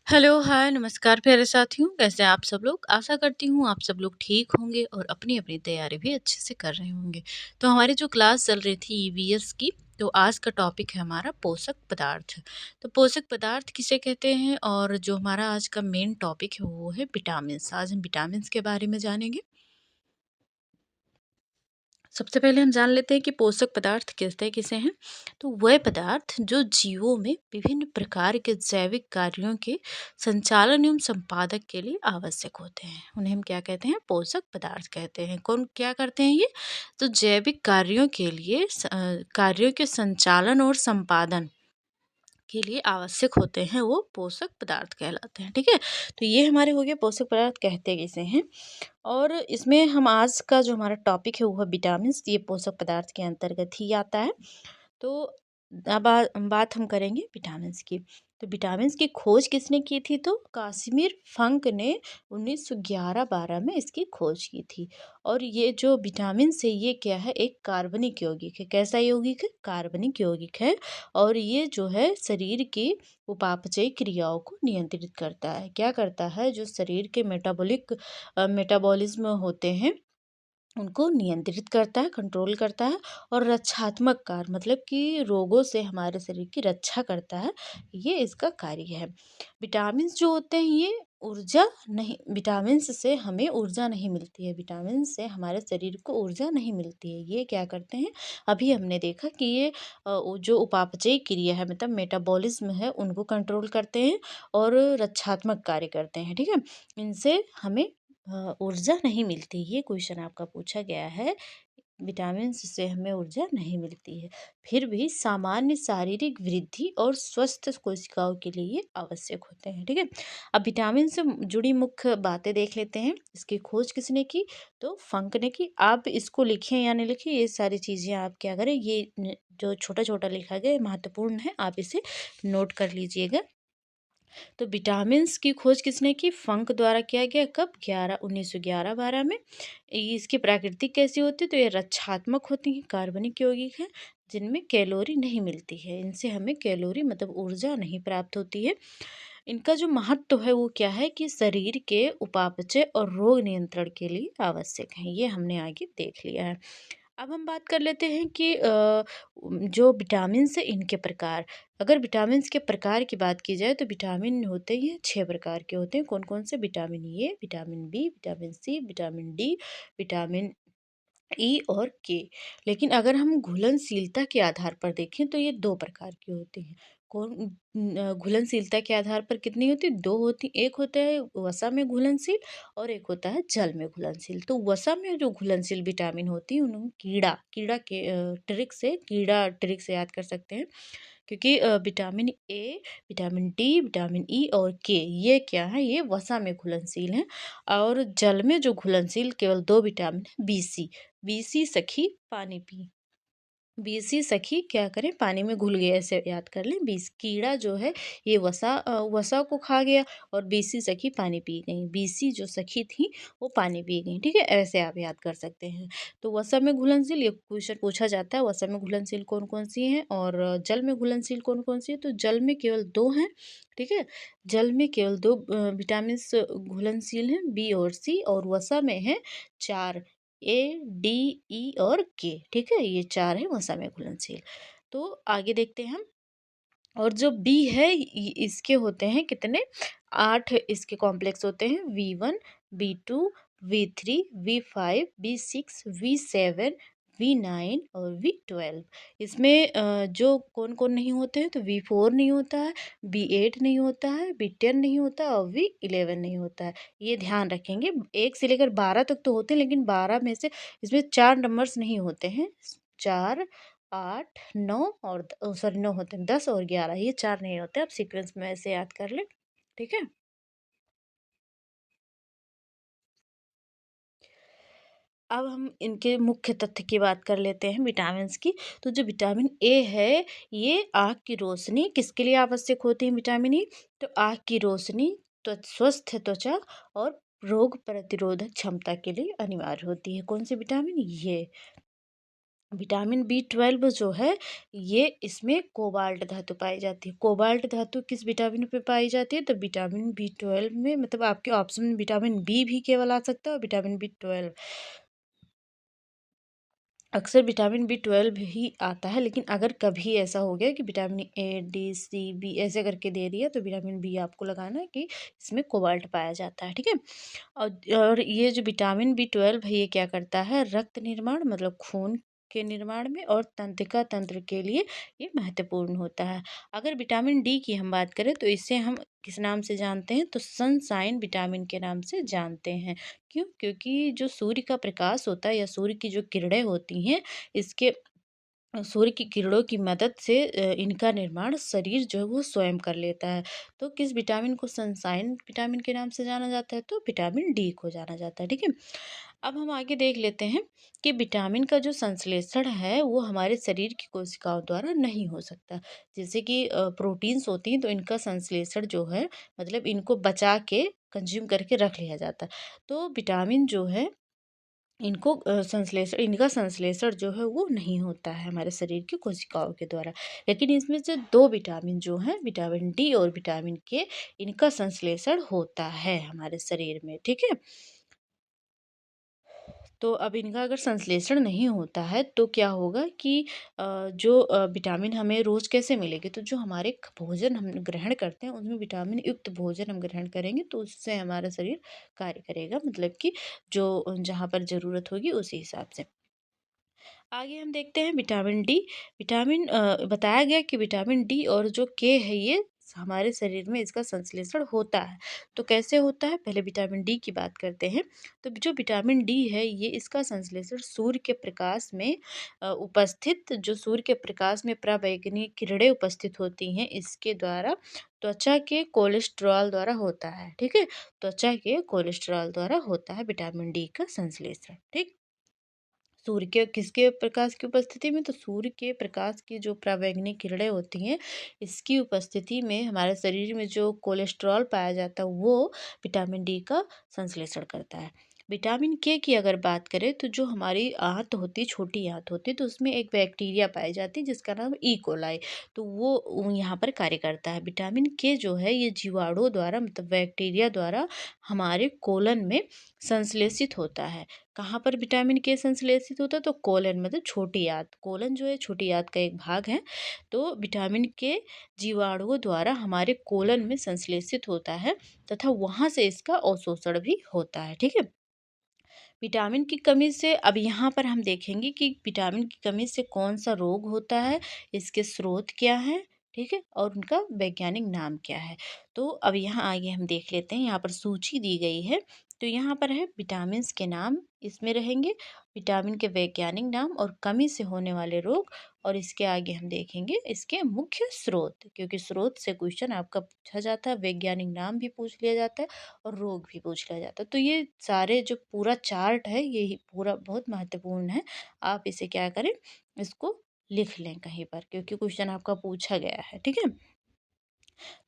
Hello, हाय, नमस्कार प्यारे साथियों, कैसे हैं आप सब लोग? आशा करती हूँ आप सब लोग ठीक होंगे और अपनी-अपनी तैयारी भी अच्छे से कर रहे होंगे। तो हमारी जो क्लास चल रही थी ईवीएस की, तो आज का टॉपिक है हमारा पोषक पदार्थ। तो पोषक पदार्थ किसे कहते हैं और जो हमारा आज का मेन टॉपिक है वो है विटामिन्स। आज हम विटामिन्स के बारे में जानेंगे। सबसे पहले हम जान लेते हैं कि पोषक पदार्थ किसे किसे हैं। तो वह पदार्थ जो जीवों में विभिन्न प्रकार के जैविक कार्यों के संचालन एवं संपादक के लिए आवश्यक होते हैं, उन्हें हम क्या कहते हैं? पोषक पदार्थ कहते हैं। कौन क्या करते हैं ये? तो जैविक कार्यों के लिए कार्यों के संचालन और संपादन के लिए आवश्यक होते हैं, वो पोषक पदार्थ कहलाते हैं। ठीक है, तो ये हमारे हो गए पोषक पदार्थ कहते किसे हैं। और इसमें हम आज का जो हमारा टॉपिक है वो है विटामिन्स। ये पोषक पदार्थ के अंतर्गत ही आता है। तो अब बात हम करेंगे विटामिन्स की। तो विटामिन्स की खोज किसने की थी? तो कासिमिर फंक ने 1911-12 में इसकी खोज की थी। और ये जो विटामिन्स है ये क्या है? एक कार्बनिक यौगिक है। कैसा यौगिक है? कार्बनिक यौगिक है। और ये जो है शरीर की उपापचयी क्रियाओं को नियंत्रित करता है। क्या करता है? जो शरीर के मेटाबॉलिज्म होते हैं उनको नियंत्रित करता है, कंट्रोल करता है। और रक्षात्मक कार्य मतलब कि रोगों से हमारे शरीर की रक्षा करता है, ये इसका कार्य है। विटामिन्स जो होते हैं ये ऊर्जा नहीं, विटामिन्स से हमें ऊर्जा नहीं मिलती है, विटामिन से हमारे शरीर को ऊर्जा नहीं मिलती है। ये क्या करते हैं? अभी हमने देखा कि ये जो उपापचयी क्रिया है मतलब मेटाबॉलिज्म है उनको कंट्रोल करते हैं और रक्षात्मक कार्य करते हैं। ठीक है, इनसे हमें ऊर्जा नहीं मिलती। ये क्वेश्चन आपका पूछा गया है, विटामिन से हमें ऊर्जा नहीं मिलती है, फिर भी सामान्य शारीरिक वृद्धि और स्वस्थ कोशिकाओं के लिए ये आवश्यक होते हैं। ठीक है, अब विटामिन से जुड़ी मुख्य बातें देख लेते हैं। इसकी खोज किसने की? तो फंक ने की। आप इसको लिखें या नहीं लिखें, ये सारी चीज़ें आप क्या करें, जो छोटा छोटा लिखा गया है महत्वपूर्ण है, आप इसे नोट कर लीजिएगा। तो विटामिन्स की खोज किसने की? फंक द्वारा किया गया। कब? 1911-12 में। इसकी प्रकृति कैसी होती है? तो ये रक्षात्मक होती हैं, कार्बनिक यौगिक है जिनमें कैलोरी नहीं मिलती है। इनसे हमें कैलोरी मतलब ऊर्जा नहीं प्राप्त होती है। इनका जो महत्व है वो क्या है कि शरीर के उपापचय और रोग नियंत्रण के लिए आवश्यक है। ये हमने आगे देख लिया है। अब हम बात कर लेते हैं कि जो विटामिन्स है इनके प्रकार। अगर विटामिन्स के प्रकार की बात की जाए तो विटामिन होते ही हैं 6 प्रकार के होते हैं। कौन कौन से? Vitamin A, vitamin B, vitamin C, vitamin D, vitamin E और के। लेकिन अगर हम घुलनशीलता के आधार पर देखें तो ये 2 प्रकार के होते हैं। घुलनशीलता के आधार पर कितनी होती है? 2 होती। एक होता है वसा में घुलनशील और एक होता है जल में घुलनशील। तो वसा में जो घुलनशील विटामिन होती है उन्हें कीड़ा कीड़ा के कीड़ा ट्रिक से याद कर सकते हैं। क्योंकि vitamin A, vitamin D, vitamin E और के ये क्या है? ये वसा में घुलनशील हैं। और जल में जो घुलनशील केवल 2 विटामिन है, बीसी। बीसी सखी पानी पी। बीसी सखी क्या करें? पानी में घुल गए, ऐसे याद कर लें। बीस कीड़ा जो है ये वसा को खा गया और बीसी सखी पानी पी गई। बीसी जो सखी थी वो पानी पी गई। ठीक है, ऐसे आप याद कर सकते हैं। तो वसा में घुलनशील ये क्वेश्चन पूछा जाता है, वसा में घुलनशील कौन कौन सी हैं और जल में घुलनशील कौन कौन सी है? तो जल में केवल 2 हैं। ठीक है, जल में केवल 2 विटामिन घुलनशील हैं, बी और सी। और वसा में है 4, ए, डी, ई और के। ठीक है, ये 4 है वसा में घुलनशील। तो आगे देखते हैं हम। और जो बी है इसके होते हैं कितने? 8 इसके कॉम्प्लेक्स होते हैं। V1, V2, V3, V5, V6, V7, V9 और V12। इसमें जो कौन कौन नहीं होते हैं? तो V4 नहीं होता है, V8 नहीं होता है, V10 नहीं होता और V11 नहीं होता है। ये ध्यान रखेंगे। 1 से लेकर 12 तक तो होते हैं, लेकिन 12 में से इसमें 4 नंबर्स नहीं होते हैं। 4, 8, 9 और सॉरी 9 होते हैं, 10 और 11, ये 4 नहीं होते। आप सीक्वेंस में ऐसे याद कर लें। ठीक है, अब हम इनके मुख्य तथ्य की बात कर लेते हैं विटामिन्स की। तो जो विटामिन ए है ये आँख की रोशनी किसके लिए आवश्यक होती है? विटामिन ई तो आँख की रोशनी, तो स्वस्थ त्वचा और रोग प्रतिरोधक क्षमता के लिए अनिवार्य होती है। कौन सी विटामिन? ये विटामिन बी 12 जो है ये इसमें कोबाल्ट धातु पाई जाती है। कोबाल्ट धातु किस विटामिन पे पाई जाती है? तो विटामिन बी 12 में, मतलब आपके ऑप्शन में विटामिन बी भी केवल आ सकता है और विटामिन बी 12। अक्सर विटामिन बी 12 ही आता है, लेकिन अगर कभी ऐसा हो गया कि vitamin A D C B ऐसे करके दे दिया तो विटामिन बी आपको लगाना है कि इसमें कोबाल्ट पाया जाता है, ठीक है। और ये जो विटामिन बी 12 है ये क्या करता है? रक्त निर्माण, मतलब खून के निर्माण में और तंत्रिका तंत्र के लिए ये महत्वपूर्ण होता है। अगर विटामिन डी की हम बात करें तो इसे हम किस नाम से जानते हैं? तो सनसाइन विटामिन के नाम से जानते हैं। क्यों? क्योंकि जो सूर्य का प्रकाश होता है या सूर्य की जो किरणें होती हैं, इसके सूर्य की किरणों की मदद से इनका निर्माण शरीर जो है वो स्वयं कर लेता है। तो किस विटामिन को सनसाइन विटामिन के नाम से जाना जाता है? तो विटामिन डी को जाना जाता है, ठीक है। अब हम आगे देख लेते हैं कि विटामिन का जो संश्लेषण है वो हमारे शरीर की कोशिकाओं द्वारा नहीं हो सकता। जैसे कि प्रोटीन्स होती हैं तो इनका संश्लेषण जो है, मतलब इनको बचा के कंज्यूम करके रख लिया जाता है। तो विटामिन जो है इनका संश्लेषण जो है वो नहीं होता है हमारे शरीर की कोशिकाओं के द्वारा। लेकिन इसमें से 2 विटामिन जो हैं, विटामिन डी और विटामिन के, इनका संश्लेषण होता है हमारे शरीर में, ठीक है। तो अब इनका अगर संश्लेषण नहीं होता है तो क्या होगा कि जो विटामिन हमें रोज़ कैसे मिलेगी? तो जो हमारे भोजन हम ग्रहण करते हैं उसमें विटामिन युक्त भोजन हम ग्रहण करेंगे तो उससे हमारा शरीर कार्य करेगा, मतलब कि जो जहाँ पर ज़रूरत होगी उसी हिसाब से। आगे हम देखते हैं विटामिन डी। बताया गया कि विटामिन डी और जो के है ये हमारे शरीर में इसका संश्लेषण होता है। तो कैसे होता है? पहले विटामिन डी की बात करते हैं। तो जो विटामिन डी है ये इसका संश्लेषण सूर्य के प्रकाश में उपस्थित जो सूर्य के प्रकाश में पराबैंगनी किरणें उपस्थित होती हैं इसके द्वारा त्वचा के कोलेस्ट्रॉल द्वारा होता है, ठीक है। त्वचा के कोलेस्ट्रॉल द्वारा होता है विटामिन डी का संश्लेषण, ठीक। सूर्य के किसके प्रकाश की उपस्थिति में? तो सूर्य के प्रकाश की जो पराबैंगनी किरणें होती हैं, इसकी उपस्थिति में हमारे शरीर में जो कोलेस्ट्रॉल पाया जाता है, वो विटामिन डी का संश्लेषण करता है। विटामिन के की अगर बात करें तो जो हमारी आंत होती है, छोटी आंत होती है, तो उसमें एक बैक्टीरिया पाई जाती है जिसका नाम ई कोलाई, तो वो यहाँ पर कार्य करता है। विटामिन के जो है ये जीवाणुओं द्वारा, मतलब बैक्टीरिया द्वारा हमारे कोलन में संश्लेषित होता है। कहाँ पर विटामिन के संश्लेषित होता है? तो कोलन, मतलब छोटी आंत। कोलन जो है छोटी आंत का एक भाग है। तो विटामिन के जीवाणुओं द्वारा हमारे कोलन में संश्लेषित होता है तथा वहाँ से इसका अवशोषण भी होता है, ठीक है। विटामिन की कमी से अब यहाँ पर हम देखेंगे कि विटामिन की कमी से कौन सा रोग होता है, इसके स्रोत क्या हैं, ठीक है, और उनका वैज्ञानिक नाम क्या है। तो अब यहाँ आगे हम देख लेते हैं, यहाँ पर सूची दी गई है। तो यहाँ पर है विटामिन्स के नाम इसमें रहेंगे, विटामिन के वैज्ञानिक नाम और कमी से होने वाले रोग, और इसके आगे हम देखेंगे इसके मुख्य स्रोत, क्योंकि स्रोत से क्वेश्चन आपका पूछा जाता है, वैज्ञानिक नाम भी पूछ लिया जाता है और रोग भी पूछ लिया जाता है। तो ये सारे जो पूरा चार्ट है ये ही पूरा बहुत महत्वपूर्ण है। आप इसे क्या करें, इसको लिख लें कहीं पर, क्योंकि क्वेश्चन आपका पूछा गया है, ठीक है।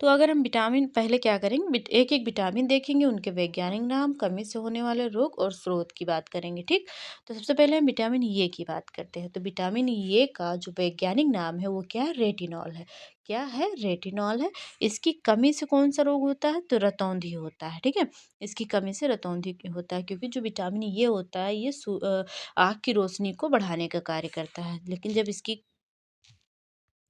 तो अगर हम विटामिन पहले क्या करेंगे, एक एक विटामिन देखेंगे, उनके वैज्ञानिक नाम, कमी से होने वाले रोग और स्रोत की बात करेंगे, ठीक। तो सबसे पहले हम विटामिन ए की बात करते हैं। तो विटामिन ए का जो वैज्ञानिक नाम है वो क्या है? रेटिनॉल है। क्या है? रेटिनॉल है। इसकी कमी से कौन सा रोग होता है? तो रतौंधी होता है, ठीक है। इसकी कमी से रतौंधी होता है, क्योंकि जो विटामिन ए होता है ये आँख की रोशनी को बढ़ाने का कार्य करता है, लेकिन जब इसकी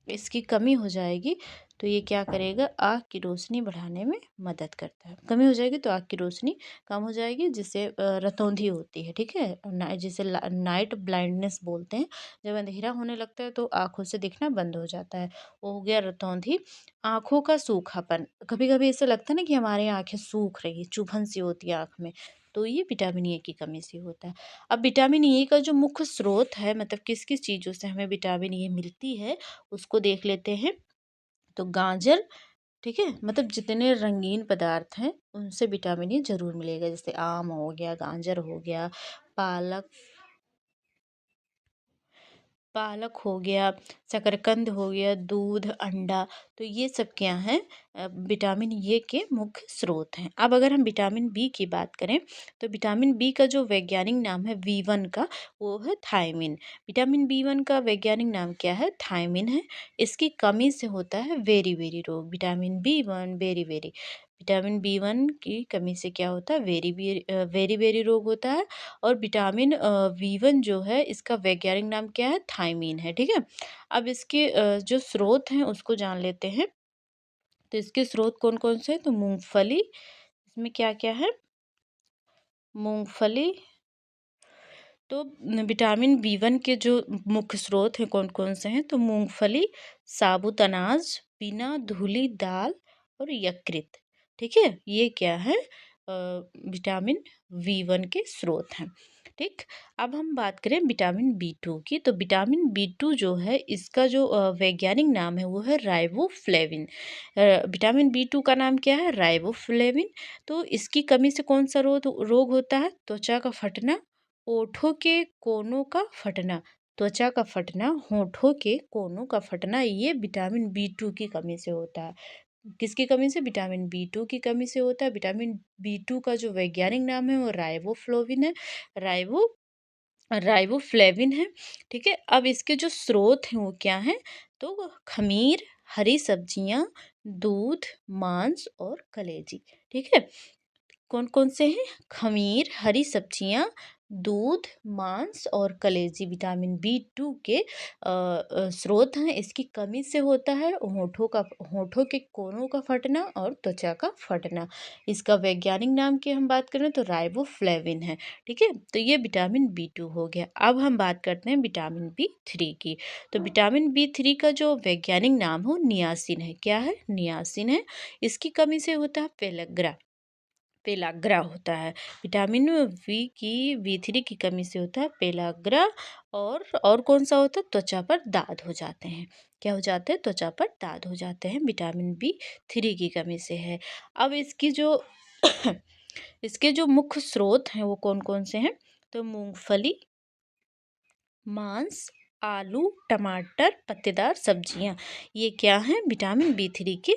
इसकी कमी हो जाएगी तो ये क्या करेगा? आँख की रोशनी बढ़ाने में मदद करता है। कमी हो जाएगी तो आँख की रोशनी कम हो जाएगी, जिससे रतौंधी होती है, ठीक है। जिसे नाइट ब्लाइंडनेस बोलते हैं। जब अंधेरा होने लगता है तो आँखों से दिखना बंद हो जाता है, वो हो गया रतौंधी। आँखों का सूखापन, कभी कभी ऐसा लगता है ना कि हमारी आँखें सूख रही है, चुभन सी होती है आँख में, तो ये विटामिन ए की कमी से होता है। अब विटामिन ए का जो मुख्य स्रोत है, मतलब किस किस चीज़ों से हमें विटामिन ए मिलती है, उसको देख लेते हैं। तो गाजर, ठीक है, मतलब जितने रंगीन पदार्थ हैं उनसे विटामिन ए ज़रूर मिलेगा, जैसे आम हो गया, गाजर हो गया, पालक पालक हो गया, शकरकंद हो गया, दूध, अंडा, तो ये सब क्या हैं, विटामिन ए के मुख्य स्रोत हैं। अब अगर हम विटामिन बी की बात करें तो विटामिन बी का जो वैज्ञानिक नाम है बी 1 का, वो है थायमिन। विटामिन बी 1 का वैज्ञानिक नाम क्या है? थायमिन है। इसकी कमी से होता है वेरी वेरी रोग। विटामिन बी 1 वेरी वेरी, विटामिन बी 1 की कमी से क्या होता है? वेरी वेरी रोग होता है। और विटामिन बी 1 जो है इसका वैज्ञानिक नाम क्या है? थायमीन है, ठीक है। अब इसके जो स्रोत हैं उसको जान लेते हैं। तो इसके स्रोत कौन कौन से हैं? तो मूंगफली, इसमें क्या क्या है? मूंगफली। तो विटामिन बी 1 के जो मुख्य स्रोत हैं कौन कौन से हैं? तो मूंगफली, साबुत अनाज, बिना धुली दाल और यकृत, ठीक है। ये क्या है? विटामिन बी 1 के स्रोत हैं, ठीक। अब हम बात करें विटामिन बी 2 की। तो विटामिन बी 2 जो है इसका जो वैज्ञानिक नाम है वो है राइबोफ्लेविन। विटामिन बी 2 का नाम क्या है? राइबोफ्लेविन। तो इसकी कमी से कौन सा रोग होता है? त्वचा का फटना, ओठों के कोनों का फटना, त्वचा का फटना, होठों के कोनों का फटना, ये विटामिन बी 2 की कमी से होता है। किसकी कमी से? विटामिन बी 2 की कमी से होता है। विटामिन बी 2 का जो वैज्ञानिक नाम है वो राइबोफ्लोविन है, राइबो राइबोफ्लेविन है, ठीक है। अब इसके जो स्रोत हैं वो क्या हैं? तो खमीर, हरी सब्जियां, दूध, मांस और कलेजी, ठीक है। कौन-कौन से हैं? खमीर, हरी सब्जियाँ, दूध, मांस और कलेजी विटामिन बी 2 के स्रोत हैं। इसकी कमी से होता है होठों के कोनों का फटना और त्वचा का फटना। इसका वैज्ञानिक नाम की हम बात करें तो राइबोफ्लेविन है, ठीक है। तो ये विटामिन बी 2 हो गया। अब हम बात करते हैं विटामिन बी 3 की। तो विटामिन बी 3 का जो वैज्ञानिक नाम हो नियासिन है। क्या है? नियासिन है। इसकी कमी से होता है पेलाग्रा होता है। विटामिन बी 3 की कमी से होता है पेलाग्रा। और कौन सा होता है? त्वचा पर दाद हो जाते हैं। क्या हो जाते हैं? त्वचा पर दाद हो जाते हैं, विटामिन बी 3 की कमी से है। अब इसकी जो इसके जो मुख्य स्रोत हैं वो कौन कौन से हैं? तो मूंगफली, मांस, आलू, टमाटर, पत्तेदार सब्जियां, ये क्या हैं? विटामिन बी 3 के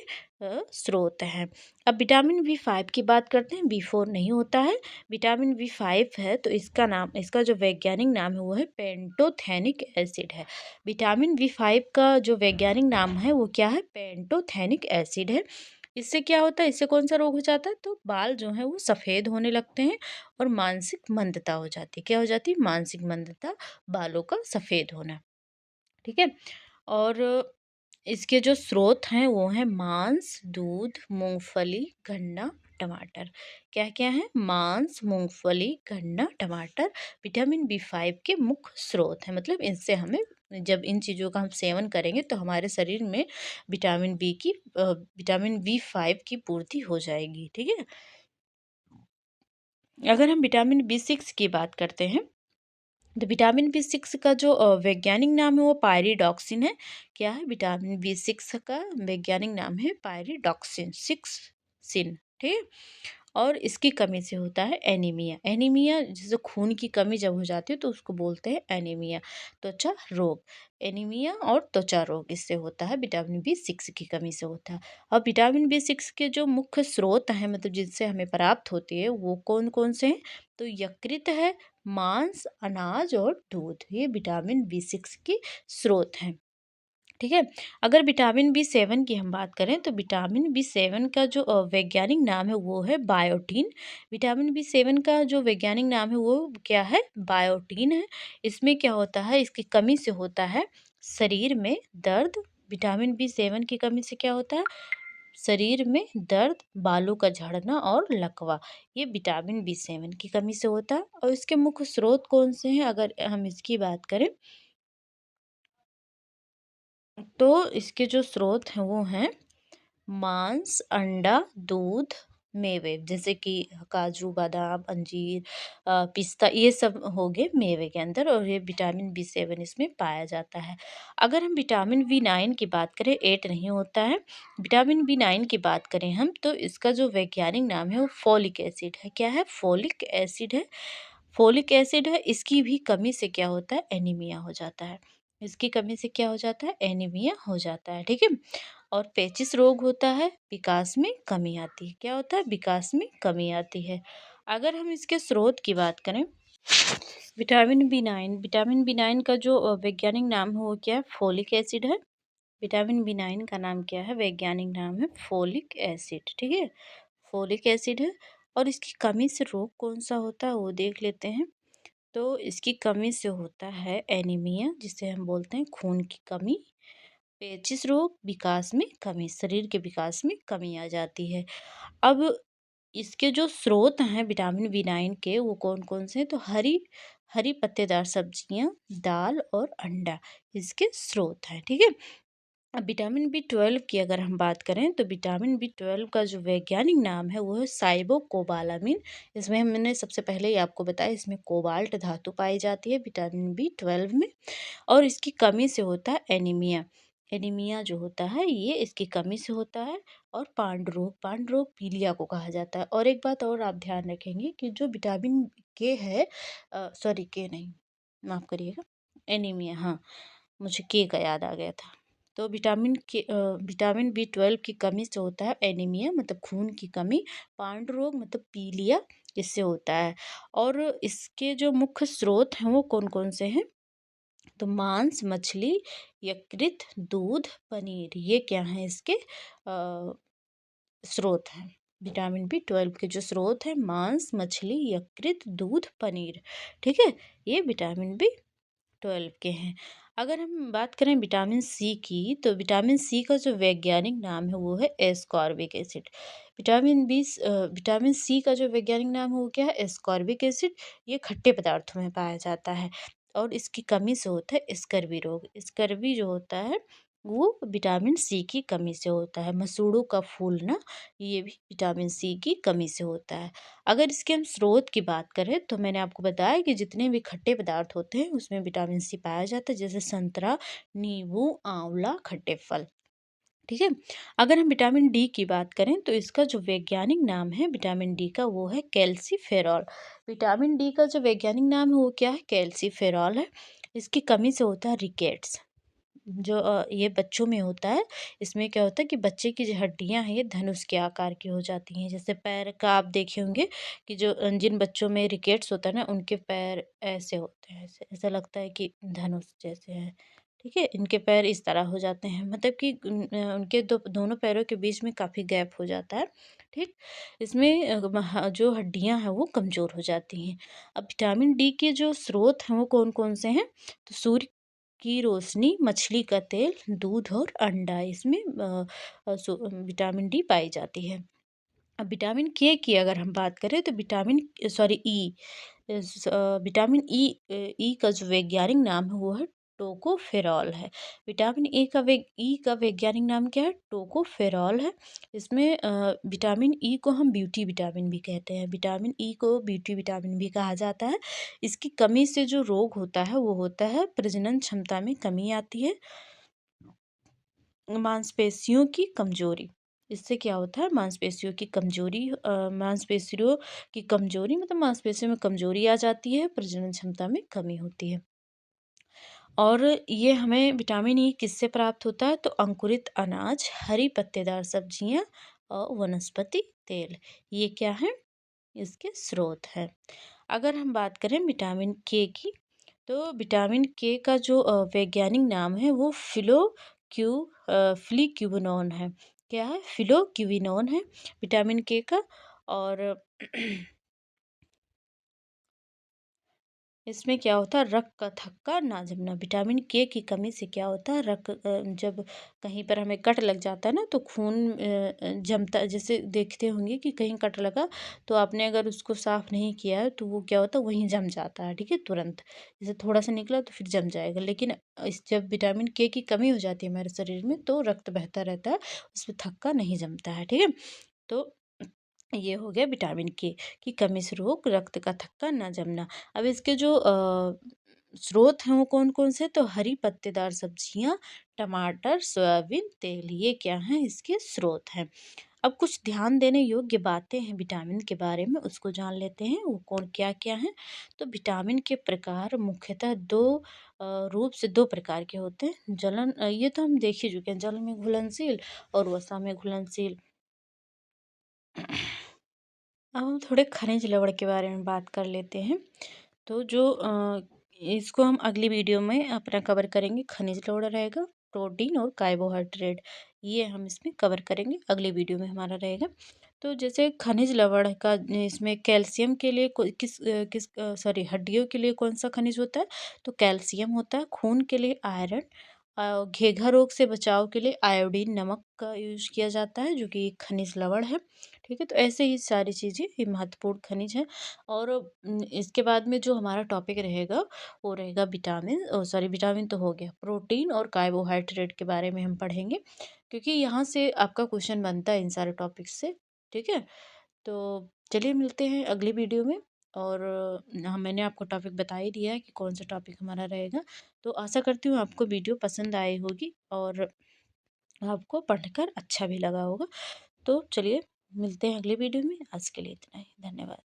स्रोत हैं। अब विटामिन बी 5 की बात करते हैं। बी 4 नहीं होता है। विटामिन बी 5 है तो इसका जो वैज्ञानिक नाम है वो है पेंटोथेनिक एसिड है। विटामिन बी 5 का जो वैज्ञानिक नाम है वो क्या है? पेंटोथेनिक एसिड है। इससे क्या होता है? इससे कौन सा रोग हो जाता है? तो बाल जो है वो सफ़ेद होने लगते हैं और मानसिक मंदता हो जाती है। क्या हो जाती है? मानसिक मंदता, बालों का सफ़ेद होना, ठीक है। और इसके जो स्रोत हैं वो हैं मांस, दूध, मूंगफली, गन्ना, टमाटर। क्या क्या है? मांस, मूंगफली, गन्ना, टमाटर विटामिन बी 5 के मुख्य स्रोत हैं। मतलब इनसे हमें, जब इन चीज़ों का हम सेवन करेंगे तो हमारे शरीर में विटामिन बी 5 की पूर्ति हो जाएगी, ठीक है। अगर हम विटामिन बी 6 की बात करते हैं तो विटामिन बी 6 का जो वैज्ञानिक नाम है वो पायरिडॉक्सिन है। क्या है? विटामिन बी 6 का वैज्ञानिक नाम है पायरिडॉक्सिन, सिक्स सिन, ठीक है। और इसकी कमी से होता है एनीमिया। एनीमिया जैसे खून की कमी जब हो जाती है तो उसको बोलते हैं एनीमिया, त्वचा रोग। एनीमिया और त्वचा रोग इससे होता है, विटामिन बी 6 की कमी से होता है। अब विटामिन बी 6 के जो मुख्य स्रोत हैं, मतलब जिनसे हमें प्राप्त होती है, वो कौन कौन से हैं? तो यकृत है, मांस, अनाज और दूध, ये विटामिन बी 6 के स्रोत हैं, ठीक है। अगर विटामिन बी 7 की हम बात करें तो विटामिन बी 7 का जो वैज्ञानिक नाम है वो है बायोटीन। विटामिन बी 7 का जो वैज्ञानिक नाम है वो क्या है? बायोटीन है। इसमें क्या होता है? इसकी कमी से होता है शरीर में दर्द। विटामिन बी 7 की कमी से क्या होता है? शरीर में दर्द, बालों का झड़ना और लकवा, ये विटामिन बी 7 की कमी से होता है। और इसके मुख्य स्रोत कौन से हैं अगर हम इसकी बात करें तो इसके जो स्रोत हैं वो हैं मांस, अंडा, दूध, मेवे जैसे कि काजू, बादाम, अंजीर, पिस्ता, ये सब हो गए मेवे के अंदर, और ये विटामिन बी 7 इसमें पाया जाता है। अगर हम विटामिन बी 9 की बात करें, 8 नहीं होता है। विटामिन बी 9 की बात करें हम तो इसका जो वैज्ञानिक नाम है वो फोलिक एसिड है। क्या है? फोलिक एसिड है। फोलिक एसिड है, इसकी भी कमी से क्या होता है? एनीमिया हो जाता है। इसकी कमी से क्या हो जाता है, एनीमिया हो जाता है। ठीक है। और पेचिस रोग होता है, विकास में कमी आती है। क्या होता है, विकास में कमी आती है। अगर हम इसके स्रोत की बात करें, विटामिन बी नाइन का जो वैज्ञानिक नाम है वो क्या है, फोलिक एसिड है। विटामिन बी नाइन का नाम क्या है, वैज्ञानिक नाम है फोलिक एसिड। ठीक है, फोलिक एसिड है। और इसकी कमी से रोग कौन सा होता है वो देख लेते हैं। तो इसकी कमी से होता है एनीमिया, जिसे हम बोलते हैं खून की कमी। पेचिस रोग, विकास में कमी, शरीर के विकास में कमी आ जाती है। अब इसके जो स्रोत हैं विटामिन बी नाइन के, वो कौन कौन से हैं, तो हरी हरी पत्तेदार सब्जियां, दाल और अंडा इसके स्रोत हैं। ठीक है। अब विटामिन बी ट्वेल्व की अगर हम बात करें, तो विटामिन बी ट्वेल्व का जो वैज्ञानिक नाम है वो है साइबोकोबालामिन। इसमें हमने सबसे पहले ही आपको बताया, इसमें कोबाल्ट धातु पाई जाती है विटामिन बी ट्वेल्व में। और इसकी कमी से होता है एनीमिया। एनीमिया जो होता है ये इसकी कमी से होता है। और पांडु रोग पीलिया को कहा जाता है। और एक बात और आप ध्यान रखेंगे कि जो विटामिन के है, सॉरी के नहीं, माफ़ करिएगा, एनीमिया, हाँ, मुझे के का याद आ गया था। तो विटामिन बी ट्वेल्व की कमी से होता है एनीमिया, मतलब खून की कमी। पांडु रोग मतलब पीलिया, इससे होता है। और इसके जो मुख्य स्रोत हैं वो कौन कौन से हैं, तो मांस, मछली, यकृत, दूध, पनीर, ये क्या हैं इसके स्रोत हैं। विटामिन बी ट्वेल्व के जो स्रोत हैं, मांस, मछली, यकृत, दूध, पनीर। ठीक है, ये विटामिन बी ट्वेल्व के हैं। अगर हम बात करें विटामिन सी की, तो विटामिन सी का जो वैज्ञानिक नाम है वो है एस्कॉर्बिक एसिड। विटामिन सी का जो वैज्ञानिक नाम है वो क्या है, एस्कॉर्बिक एसिड। ये खट्टे पदार्थों में पाया जाता है। और इसकी कमी से होता है स्कर्वी रोग। स्कर्वी जो होता है वो विटामिन सी की कमी से होता है। मसूड़ों का फूलना, ये भी विटामिन सी की कमी से होता है। अगर इसके हम स्रोत की बात करें, तो मैंने आपको बताया कि जितने भी खट्टे पदार्थ होते हैं उसमें विटामिन सी पाया जाता है, जैसे संतरा, नींबू, आंवला, खट्टे फल। ठीक है। अगर हम विटामिन डी की बात करें, तो इसका जो वैज्ञानिक नाम है विटामिन डी का वो है कैल्सीफेरॉल। विटामिन डी का जो वैज्ञानिक नाम है वो क्या है, कैल्सीफेरॉल है। इसकी कमी से होता है रिकेट्स, जो ये बच्चों में होता है। इसमें क्या होता है कि बच्चे की जो हड्डियां हैं ये धनुष के आकार की हो जाती हैं। जैसे पैर का आप देखे होंगे कि जो जिन बच्चों में रिकेट्स होता है ना, उनके पैर ऐसे होते हैं, ऐसे ऐसा लगता है कि धनुष जैसे है। ठीक है, इनके पैर इस तरह हो जाते हैं, मतलब कि उनके दोनों पैरों के बीच में काफ़ी गैप हो जाता है। ठीक, इसमें जो हड्डियां हैं वो कमज़ोर हो जाती हैं। अब विटामिन डी के जो स्रोत हैं वो कौन कौन से हैं, तो सूर्य की रोशनी, मछली का तेल, दूध और अंडा, इसमें विटामिन डी पाई जाती है। अब विटामिन के की अगर हम बात करें, तो विटामिन ई का जो वैज्ञानिक नाम है वो है टोकोफेरॉल है। ई का वैज्ञानिक नाम क्या है, टोकोफेरॉल है। इसमें विटामिन ई को हम ब्यूटी विटामिन भी कहते हैं। विटामिन ई को ब्यूटी विटामिन भी कहा जाता है। इसकी कमी से जो रोग होता है वो होता है प्रजनन क्षमता में कमी आती है, मांसपेशियों की कमजोरी। इससे क्या होता है, मांसपेशियों की कमजोरी मतलब मांसपेशियों में कमजोरी आ जाती है, प्रजनन क्षमता में कमी होती है। और ये हमें विटामिन ई किससे प्राप्त होता है, तो अंकुरित अनाज, हरी पत्तेदार सब्जियां और वनस्पति तेल, ये क्या है, इसके स्रोत हैं। अगर हम बात करें विटामिन के की, तो विटामिन के का जो वैज्ञानिक नाम है वो फ्लिक्यूबिनोन है। क्या है, फिलोक्यूबिनोन है विटामिन के का। और इसमें क्या होता है, रक्त का थक्का ना जमना। विटामिन के की कमी से क्या होता है, जब कहीं पर हमें कट लग जाता है ना, तो खून जमता, जैसे देखते होंगे कि कहीं कट लगा तो आपने अगर उसको साफ नहीं किया है तो वो क्या होता है, वहीं जम जाता है। ठीक है, तुरंत जैसे थोड़ा सा निकला तो फिर जम जाएगा। लेकिन जब विटामिन के की कमी हो जाती है हमारे शरीर में, तो रक्त बहता रहता है, उसमें थक्का नहीं जमता है। ठीक है, तो ये हो गया विटामिन के की कमी से रोग, रक्त का थक्का न जमना। अब इसके जो स्रोत हैं वो कौन कौन से, तो हरी पत्तेदार सब्जियां, टमाटर, सोयाबीन तेल, ये क्या हैं, इसके स्रोत हैं। अब कुछ ध्यान देने योग्य बातें हैं विटामिन के बारे में, उसको जान लेते हैं वो कौन क्या-क्या हैं। तो विटामिन के प्रकार मुख्यतः 2 रूप से 2 प्रकार के होते हैं। ये तो हम देख ही चुके हैं, जल में घुलनशील और वसा में घुलनशील। अब हम थोड़े खनिज लवण के बारे में बात कर लेते हैं। तो इसको हम अगली वीडियो में अपना कवर करेंगे। खनिज लवण रहेगा, प्रोटीन और कार्बोहाइड्रेट, ये हम इसमें कवर करेंगे, अगली वीडियो में हमारा रहेगा। तो जैसे खनिज लवण का इसमें कैल्शियम के लिए सॉरी, हड्डियों के लिए कौन सा खनिज होता है? तो कैल्शियम होता है। खून के लिए आयरन, घेघा रोग से बचाव के लिए आयोडीन नमक का यूज किया जाता है, जो कि एक खनिज लवण है। ठीक है, तो ऐसे ही सारी चीज़ें ये महत्वपूर्ण खनिज हैं। और इसके बाद में जो हमारा टॉपिक रहेगा वो रहेगा विटामिन, सॉरी, विटामिन तो हो गया, प्रोटीन और कार्बोहाइड्रेट के बारे में हम पढ़ेंगे, क्योंकि यहाँ से आपका क्वेश्चन बनता है इन सारे टॉपिक से। ठीक है, तो चलिए मिलते हैं अगली वीडियो में। और हाँ, मैंने आपको टॉपिक बता ही दिया है कि कौन सा टॉपिक हमारा रहेगा। तो आशा करती हूँ आपको वीडियो पसंद आई होगी और आपको पढ़कर अच्छा भी लगा होगा। तो चलिए मिलते हैं अगली वीडियो में। आज के लिए इतना ही। धन्यवाद।